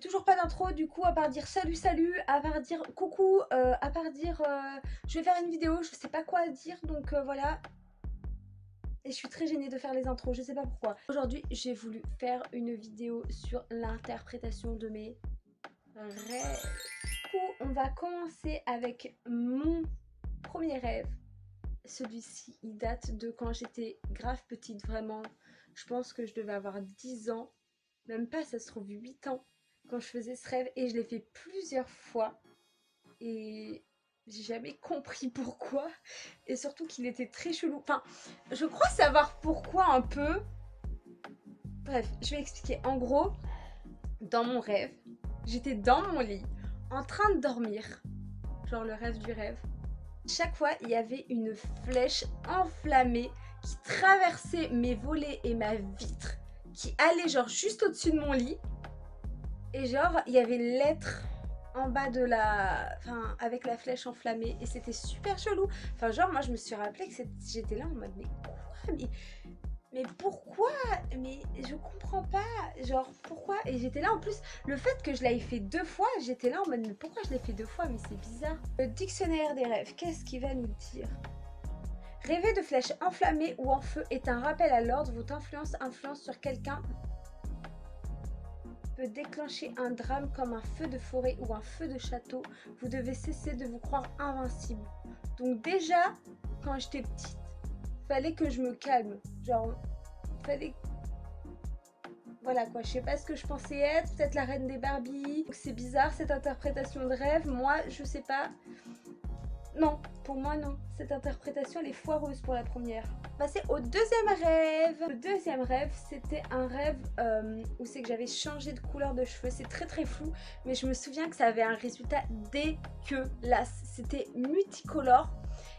Toujours pas d'intro du coup, à part dire salut salut, à part dire coucou, à part dire je vais faire une vidéo, je sais pas quoi dire, donc voilà. Et je suis très gênée de faire les intros, je sais pas pourquoi. Aujourd'hui j'ai voulu faire une vidéo sur l'interprétation de mes rêves. Du coup on va commencer avec mon premier rêve. Celui-ci il date de quand j'étais grave petite, vraiment. Je pense que je devais avoir 10 ans, même pas, ça se trouve 8 ans, quand je faisais ce rêve, et je l'ai fait plusieurs fois et j'ai jamais compris pourquoi, et surtout qu'il était très chelou. Enfin, je crois savoir pourquoi un peu. Bref, je vais expliquer. En gros, dans mon rêve, j'étais dans mon lit en train de dormir, genre le rêve du rêve. Chaque fois, il y avait une flèche enflammée qui traversait mes volets et ma vitre, qui allait genre juste au-dessus de mon lit. Et genre, il y avait une lettre en bas de la... Enfin, avec la flèche enflammée. Et c'était super chelou. Enfin, genre, moi, je me suis rappelé que j'étais là en mode, mais quoi? Mais pourquoi? Mais je comprends pas. Genre, pourquoi? Et j'étais là, en plus, le fait que je l'avais fait 2 fois, j'étais là en mode, mais pourquoi je l'ai fait 2 fois? Mais c'est bizarre. Le dictionnaire des rêves, qu'est-ce qu'il va nous dire? Rêver de flèches enflammées ou en feu est un rappel à l'ordre. Votre influence sur quelqu'un peut déclencher un drame comme un feu de forêt ou un feu de château. Vous devez cesser de vous croire invincible. Donc déjà, quand j'étais petite, fallait que je me calme. Genre, fallait... Voilà quoi, je sais pas ce que je pensais être, peut-être la reine des Barbies. C'est bizarre cette interprétation de rêve, moi je sais pas. Non, pour moi non. Cette interprétation, elle est foireuse pour la première. Passer au deuxième rêve. Le deuxième rêve, c'était un rêve où c'est que j'avais changé de couleur de cheveux. C'est très très flou, mais je me souviens que ça avait un résultat dégueulasse. C'était multicolore.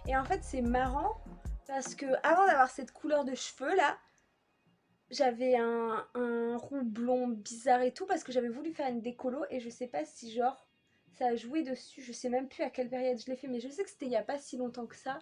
Et en fait, c'est marrant parce que avant d'avoir cette couleur de cheveux là, j'avais un roux blond bizarre et tout parce que j'avais voulu faire une décolo et je sais pas si genre ça a joué dessus, je sais même plus à quelle période je l'ai fait, mais je sais que c'était il y a pas si longtemps que ça.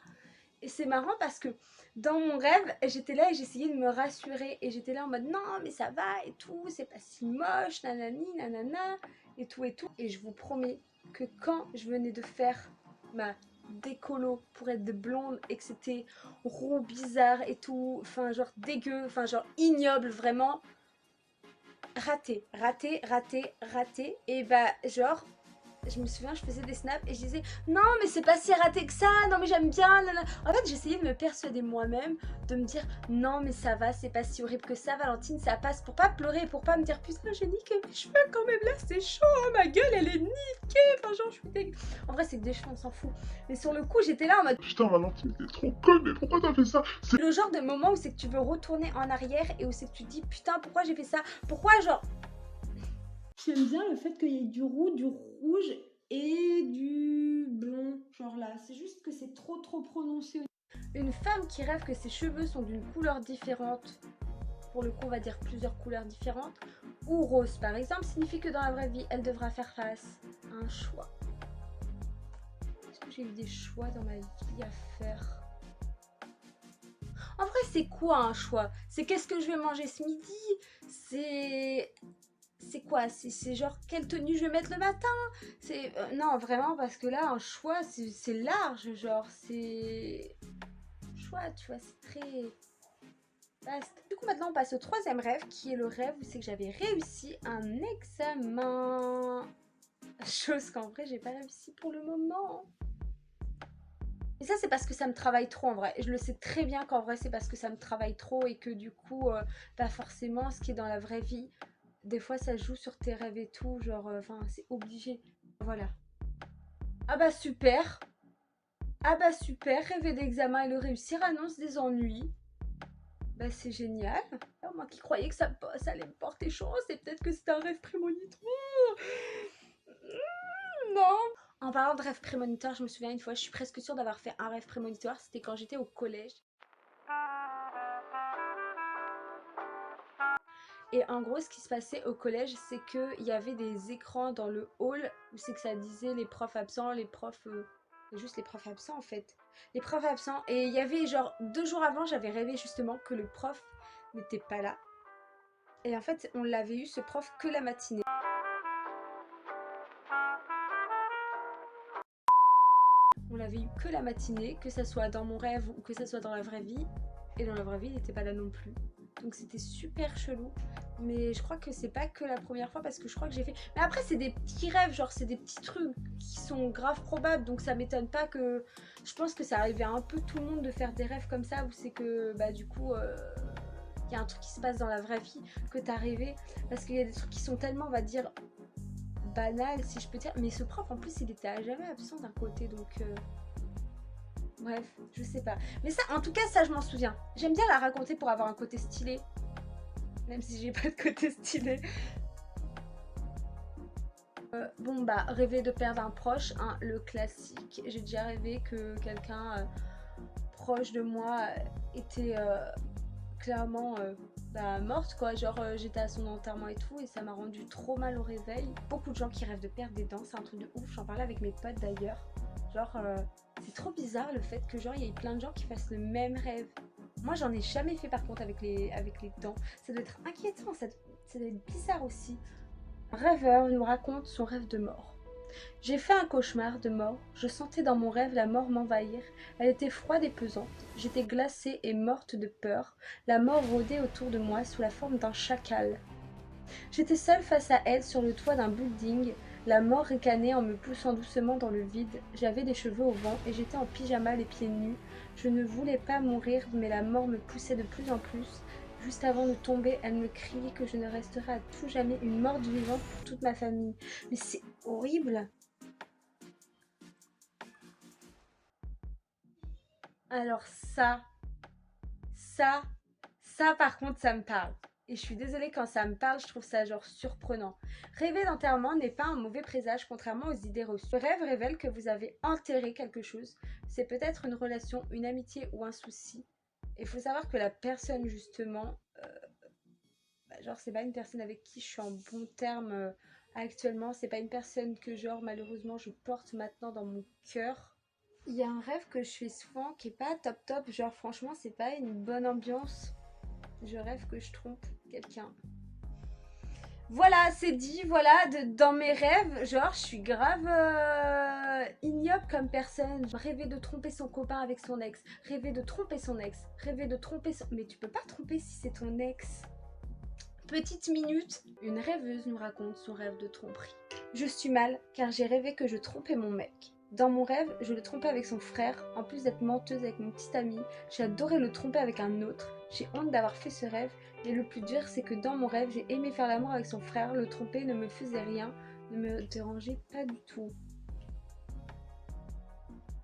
Et c'est marrant parce que dans mon rêve, j'étais là et j'essayais de me rassurer et j'étais là en mode non mais ça va et tout, c'est pas si moche, nanani, nanana et tout et tout. Et je vous promets que quand je venais de faire ma décolo pour être de blonde et que c'était roux bizarre et tout, enfin genre dégueu, enfin genre ignoble vraiment, raté, raté, raté, raté. Et bah genre je me souviens, je faisais des snaps et je disais non, mais c'est pas si raté que ça, non, mais j'aime bien. Nanana. En fait, j'essayais de me persuader moi-même, de me dire non, mais ça va, c'est pas si horrible que ça, Valentine, ça passe, pour pas pleurer, pour pas me dire putain, j'ai niqué mes cheveux quand même, là, c'est chaud, hein, ma gueule, elle est niquée. Enfin, genre, je suis dégueu. En vrai, c'est que des cheveux, on s'en fout. Mais sur le coup, j'étais là en mode Putain, Valentine, t'es trop conne, mais pourquoi t'as fait ça? C'est le genre de moment où c'est que tu veux retourner en arrière et où c'est que tu te dis putain, pourquoi j'ai fait ça? Pourquoi, genre, j'aime bien le fait qu'il y ait du roux, du rouge et du blond, genre là. C'est juste que c'est trop prononcé. Une femme qui rêve que ses cheveux sont d'une couleur différente, pour le coup on va dire plusieurs couleurs différentes, ou rose par exemple, signifie que dans la vraie vie elle devra faire face à un choix. Est-ce que j'ai eu des choix dans ma vie à faire? En vrai c'est quoi un choix? C'est qu'est-ce que je vais manger ce midi? C'est quoi? C'est genre quelle tenue je vais mettre le matin? C'est non vraiment parce que là un choix c'est large, genre c'est choix, tu vois, c'est très vaste. Du coup maintenant on passe au troisième rêve qui est le rêve où c'est que j'avais réussi un examen, chose qu'en vrai j'ai pas réussi pour le moment. Et ça c'est parce que ça me travaille trop en vrai. Je le sais très bien qu'en vrai c'est parce que ça me travaille trop et que du coup pas forcément ce qui est dans la vraie vie. Des fois ça joue sur tes rêves et tout, genre enfin c'est obligé. Voilà. Ah bah super. Ah bah super, rêver d'examen et le réussir annonce des ennuis. Bah c'est génial. Alors, moi qui croyais que ça allait me porter chance et peut-être que c'était un rêve prémonitoire. Non. En parlant de rêve prémonitoire, je me souviens une fois, je suis presque sûre d'avoir fait un rêve prémonitoire, c'était quand j'étais au collège. Et en gros, ce qui se passait au collège, c'est qu'il y avait des écrans dans le hall où c'est que ça disait les profs absents, les profs... juste les profs absents en fait. Les profs absents. Et il y avait genre 2 jours avant, j'avais rêvé justement que le prof n'était pas là. Et en fait, on l'avait eu ce prof que la matinée. avait eu que la matinée, que ça soit dans mon rêve ou que ça soit dans la vraie vie. Et dans la vraie vie, il n'était pas là non plus. Donc c'était super chelou. Mais je crois que c'est pas que la première fois parce que je crois que j'ai fait... Mais après, c'est des petits rêves, genre c'est des petits trucs qui sont grave probables. Donc ça m'étonne pas que... Je pense que ça arrivait à un peu tout le monde de faire des rêves comme ça où c'est que, bah du coup... il y a un truc qui se passe dans la vraie vie que t'as rêvé. Parce qu'il y a des trucs qui sont tellement, on va dire, banals, si je peux dire. Mais ce prof, en plus, il était à jamais absent d'un côté. Donc... Bref, je sais pas. Mais ça, en tout cas, ça, je m'en souviens. J'aime bien la raconter pour avoir un côté stylé. Même si j'ai pas de côté stylé. Bon, bah, rêver de perdre un proche, hein, le classique. J'ai déjà rêvé que quelqu'un proche de moi était clairement bah, morte, quoi. Genre, j'étais à son enterrement et tout, et ça m'a rendu trop mal au réveil. Beaucoup de gens qui rêvent de perdre des dents, c'est un truc de ouf. J'en parlais avec mes potes d'ailleurs. Genre, c'est trop bizarre le fait que genre il y ait plein de gens qui fassent le même rêve. Moi j'en ai jamais fait par contre avec les dents. Ça doit être inquiétant, ça doit être bizarre aussi. Un rêveur nous raconte son rêve de mort. J'ai fait un cauchemar de mort. Je sentais dans mon rêve la mort m'envahir. Elle était froide et pesante. J'étais glacée et morte de peur. La mort rôdait autour de moi sous la forme d'un chacal. J'étais seule face à elle sur le toit d'un building. La mort ricanait en me poussant doucement dans le vide. J'avais les cheveux au vent et j'étais en pyjama les pieds nus. Je ne voulais pas mourir, mais la mort me poussait de plus en plus. Juste avant de tomber, elle me criait que je ne resterais à tout jamais une morte vivante pour toute ma famille. Mais c'est horrible! Alors ça par contre, ça me parle. Et je suis désolée, quand ça me parle, je trouve ça genre surprenant. Rêver d'enterrement n'est pas un mauvais présage, contrairement aux idées reçues. Le rêve révèle que vous avez enterré quelque chose. C'est peut-être une relation, une amitié ou un souci. Il faut savoir que la personne, justement, bah, genre, c'est pas une personne avec qui je suis en bon terme actuellement. C'est pas une personne que, genre, malheureusement, je porte maintenant dans mon cœur. Il y a un rêve que je fais souvent qui est pas top top. Genre, franchement, c'est pas une bonne ambiance. Je rêve que je trompe quelqu'un. Voilà, c'est dit, voilà, dans mes rêves, genre, je suis grave ignoble comme personne. Rêver de tromper son copain avec son ex, rêver de tromper son ex, rêver de tromper son... Mais tu peux pas tromper si c'est ton ex. Petite minute, une rêveuse nous raconte son rêve de tromperie. Je suis mal car j'ai rêvé que je trompais mon mec. Dans mon rêve, je le trompais avec son frère. En plus d'être menteuse avec mon petit ami, j'ai adoré le tromper avec un autre. J'ai honte d'avoir fait ce rêve, mais le plus dur, c'est que dans mon rêve, j'ai aimé faire l'amour avec son frère. Le tromper ne me faisait rien, ne me dérangeait pas du tout.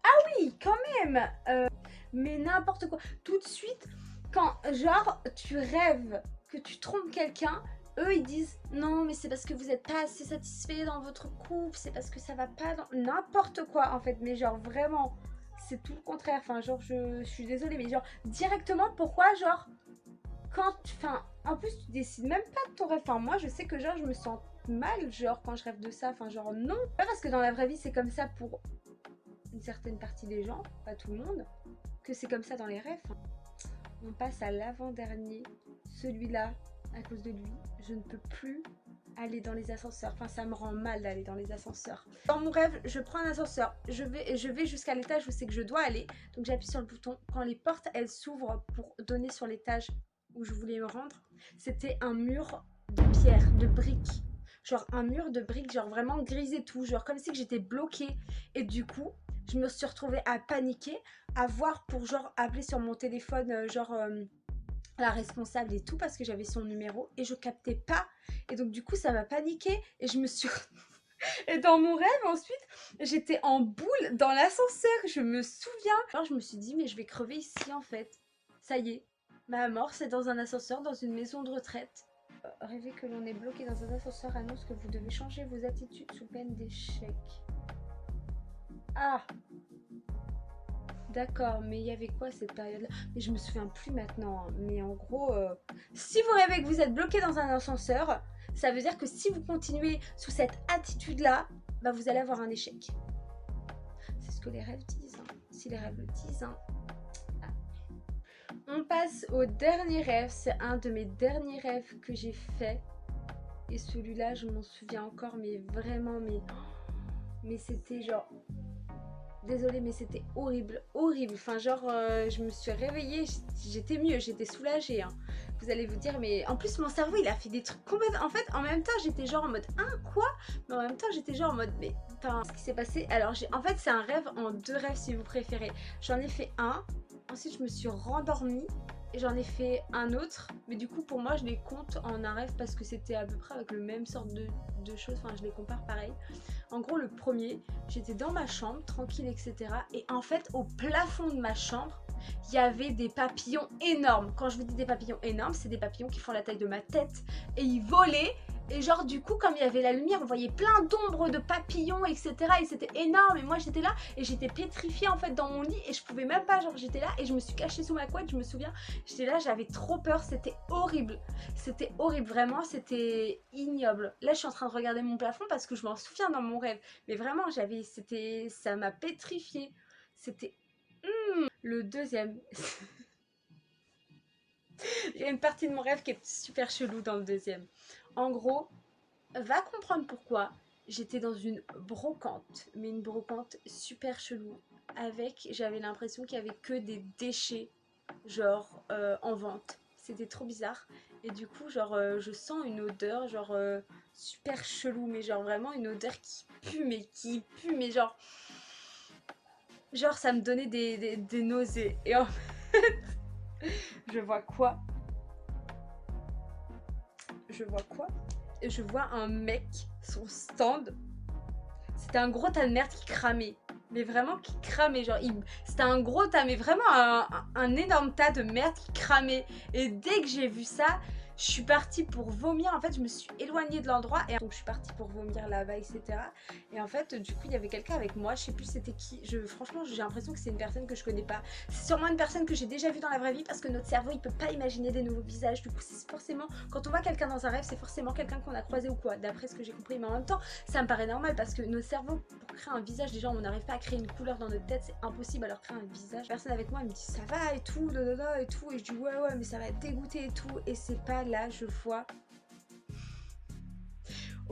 Ah oui, quand même mais n'importe quoi. Tout de suite, quand, genre, tu rêves que tu trompes quelqu'un, eux ils disent non mais c'est parce que vous n'êtes pas assez satisfait dans votre couple, c'est parce que ça va pas dans... N'importe quoi en fait, mais genre vraiment, c'est tout le contraire. Enfin genre je suis désolée mais genre directement pourquoi genre quand tu... Enfin en plus tu décides même pas de ton rêve. Enfin moi je sais que genre je me sens mal genre quand je rêve de ça. Enfin genre non. Pas parce que dans la vraie vie c'est comme ça pour une certaine partie des gens, pas tout le monde, que c'est comme ça dans les rêves. On passe à l'avant-dernier, celui-là. À cause de lui, je ne peux plus aller dans les ascenseurs. Enfin, ça me rend mal d'aller dans les ascenseurs. Dans mon rêve, je prends un ascenseur. Je vais jusqu'à l'étage où c'est que je dois aller. Donc j'appuie sur le bouton. Quand les portes, elles s'ouvrent pour donner sur l'étage où je voulais me rendre, c'était un mur de pierre, de briques. Genre un mur de briques, genre vraiment gris et tout. Genre comme si j'étais bloquée. Et du coup, je me suis retrouvée à paniquer, à voir pour genre appeler sur mon téléphone, la responsable et tout parce que j'avais son numéro et je captais pas et donc du coup ça m'a paniqué et je me suis et dans mon rêve ensuite j'étais en boule dans l'ascenseur, je me souviens. Alors je me suis dit mais je vais crever ici en fait, ça y est, ma mort c'est dans un ascenseur dans une maison de retraite. Rêver que l'on est bloqué dans un ascenseur annonce que vous devez changer vos attitudes sous peine d'échec. Ah d'accord, mais il y avait quoi cette période-là? Mais je me souviens plus maintenant. Hein. Mais en gros, si vous rêvez que vous êtes bloqué dans un ascenseur, ça veut dire que si vous continuez sous cette attitude-là, bah vous allez avoir un échec. C'est ce que les rêves disent. Hein. Si les rêves le disent. Hein. Ah. On passe au dernier rêve. C'est un de mes derniers rêves que j'ai fait. Et celui-là, je m'en souviens encore, mais vraiment, mais c'était genre... Désolée, mais c'était horrible, horrible. Enfin, genre, je me suis réveillée, j'étais mieux, j'étais soulagée, hein. Vous allez vous dire, mais en plus, mon cerveau, il a fait des trucs complètement. En fait, en même temps, j'étais genre en mode, hein, quoi? Mais en même temps, j'étais genre en mode, mais putain, ce qui s'est passé. Alors, en fait, c'est un rêve en 2 rêves si vous préférez. J'en ai fait un, ensuite, je me suis rendormie. Et j'en ai fait un autre, mais du coup pour moi je les compte en un rêve parce que c'était à peu près avec le même sorte de choses, enfin je les compare pareil. En gros le premier, j'étais dans ma chambre, tranquille etc. Et en fait au plafond de ma chambre, il y avait des papillons énormes. Quand je vous dis des papillons énormes, c'est des papillons qui font la taille de ma tête et ils volaient. Et genre du coup comme il y avait la lumière on voyait plein d'ombres de papillons etc et c'était énorme et moi j'étais là et j'étais pétrifiée en fait dans mon lit et je pouvais même pas, genre j'étais là et je me suis cachée sous ma couette, je me souviens, j'étais là, j'avais trop peur, c'était horrible vraiment, c'était ignoble. Là je suis en train de regarder mon plafond parce que je m'en souviens dans mon rêve mais vraiment ça m'a pétrifiée, c'était le deuxième. Il y a une partie de mon rêve qui est super chelou dans le deuxième. En gros, va comprendre pourquoi j'étais dans une brocante, mais une brocante super chelou. J'avais l'impression qu'il y avait que des déchets, genre en vente. C'était trop bizarre. Et du coup, genre, je sens une odeur, genre super chelou, mais genre vraiment une odeur qui pue, mais genre ça me donnait des nausées. Et en fait, je vois quoi? Je vois un mec, son stand, c'était un gros tas de merde qui cramait. Mais vraiment qui cramait, genre c'était un gros tas, mais vraiment un énorme tas de merde qui cramait. Et dès que j'ai vu ça, je suis partie pour vomir. En fait, je me suis éloignée de l'endroit et donc je suis partie pour vomir là-bas, etc. Et en fait, du coup, il y avait quelqu'un avec moi. Je sais plus c'était qui. Franchement, j'ai l'impression que c'est une personne que je connais pas. C'est sûrement une personne que j'ai déjà vue dans la vraie vie parce que notre cerveau, il peut pas imaginer des nouveaux visages. Du coup, c'est forcément quand on voit quelqu'un dans un rêve, c'est forcément quelqu'un qu'on a croisé ou quoi. D'après ce que j'ai compris, mais en même temps, ça me paraît normal parce que notre cerveau, pour créer un visage, déjà, on n'arrive pas à créer une couleur dans notre tête, c'est impossible. Alors créer un visage, la personne avec moi, elle me dit ça va et tout, et tout, et je dis ouais, mais ça va être dégoûté et tout, et c'est pas là, je vois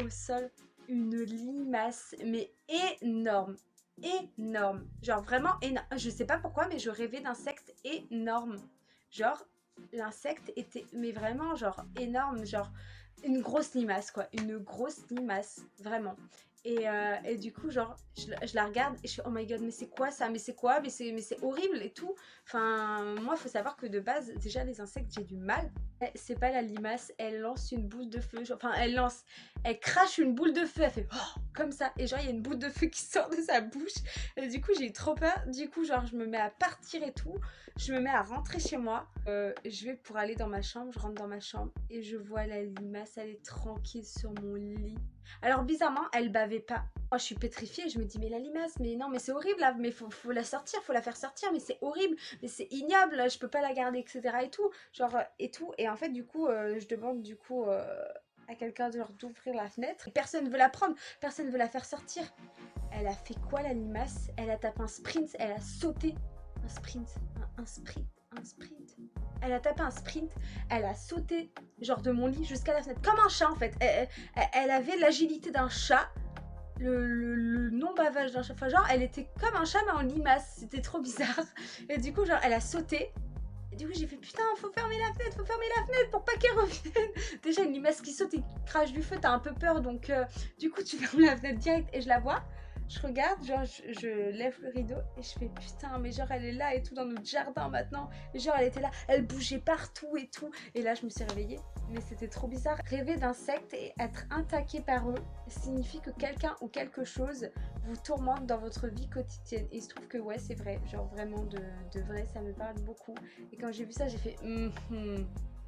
au sol une limace, mais énorme, genre vraiment énorme. Je sais pas pourquoi, mais je rêvais d'insectes énormes. Genre, l'insecte était, mais vraiment, genre énorme, genre une grosse limace, quoi, une grosse limace, vraiment. Et du coup, genre, je la regarde et je fais oh my god, mais c'est quoi ça? Mais c'est quoi? Mais c'est horrible et tout. Enfin, moi, faut savoir que de base, déjà, les insectes, j'ai du mal. C'est pas la limace, elle lance une boule de feu. Genre, enfin, elle crache une boule de feu, elle fait oh, comme ça. Et genre, il y a une boule de feu qui sort de sa bouche. Et du coup, j'ai eu trop peur. Du coup, genre, je me mets à partir et tout. Je me mets à rentrer chez moi. Je vais pour aller dans ma chambre. Je rentre dans ma chambre et je vois la limace, elle est tranquille sur mon lit. Alors bizarrement, elle bavait pas. Moi, je suis pétrifiée, je me dis mais la limace, mais non, mais c'est horrible là, mais faut la sortir, faut la faire sortir, mais c'est horrible, mais c'est ignoble, je peux pas la garder, etc. et tout, genre et tout. Et en fait, du coup, je demande du coup à quelqu'un d'ouvrir la fenêtre. Et personne veut la prendre, personne veut la faire sortir. Elle a fait quoi la limace? Elle a tapé un sprint, elle a sauté. Un sprint, un sprint. Elle a tapé un sprint, elle a sauté genre de mon lit jusqu'à la fenêtre, comme un chat en fait. Elle avait l'agilité d'un chat, le non-bavage d'un chat. Enfin genre elle était comme un chat mais en limace, c'était trop bizarre. Et du coup genre elle a sauté. Et du coup j'ai fait putain faut fermer la fenêtre pour pas qu'elle revienne. Déjà une limace qui saute et qui crache du feu, t'as un peu peur donc du coup tu fermes la fenêtre direct et je la vois. Je regarde, genre je lève le rideau et je fais putain mais genre elle est là et tout dans notre jardin maintenant. Et genre elle était là, elle bougeait partout et tout. Et là je me suis réveillée, mais c'était trop bizarre. Rêver d'insectes et être attaqué par eux signifie que quelqu'un ou quelque chose vous tourmente dans votre vie quotidienne. Et il se trouve que ouais c'est vrai, genre vraiment de vrai ça me parle beaucoup. Et quand j'ai vu ça j'ai fait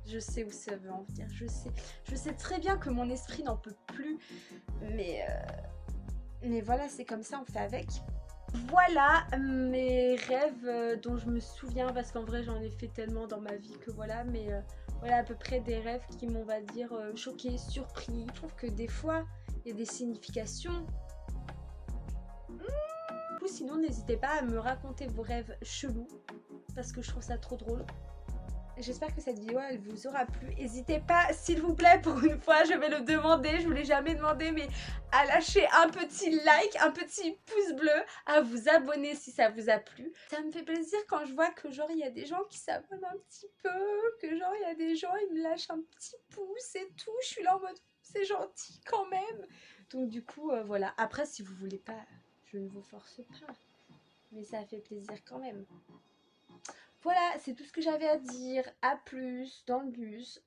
je sais où ça veut en venir, je sais très bien que mon esprit n'en peut plus, mais voilà, c'est comme ça, on fait avec. Voilà mes rêves dont je me souviens, parce qu'en vrai j'en ai fait tellement dans ma vie que voilà, mais voilà à peu près des rêves qui m'ont, on va dire, choqué, surpris. Je trouve que des fois, il y a des significations. Ou sinon, n'hésitez pas à me raconter vos rêves chelous, parce que je trouve ça trop drôle. J'espère que cette vidéo, elle vous aura plu. N'hésitez pas, s'il vous plaît, pour une fois, je vais le demander. Je vous l'ai jamais demandé, mais à lâcher un petit like, un petit pouce bleu, à vous abonner si ça vous a plu. Ça me fait plaisir quand je vois que genre il y a des gens qui s'abonnent un petit peu, que genre il y a des gens, ils me lâchent un petit pouce et tout. Je suis là en mode, c'est gentil quand même. Donc du coup, voilà. Après, si vous voulez pas, je ne vous force pas. Mais ça fait plaisir quand même. Voilà, c'est tout ce que j'avais à dire. À plus dans le bus.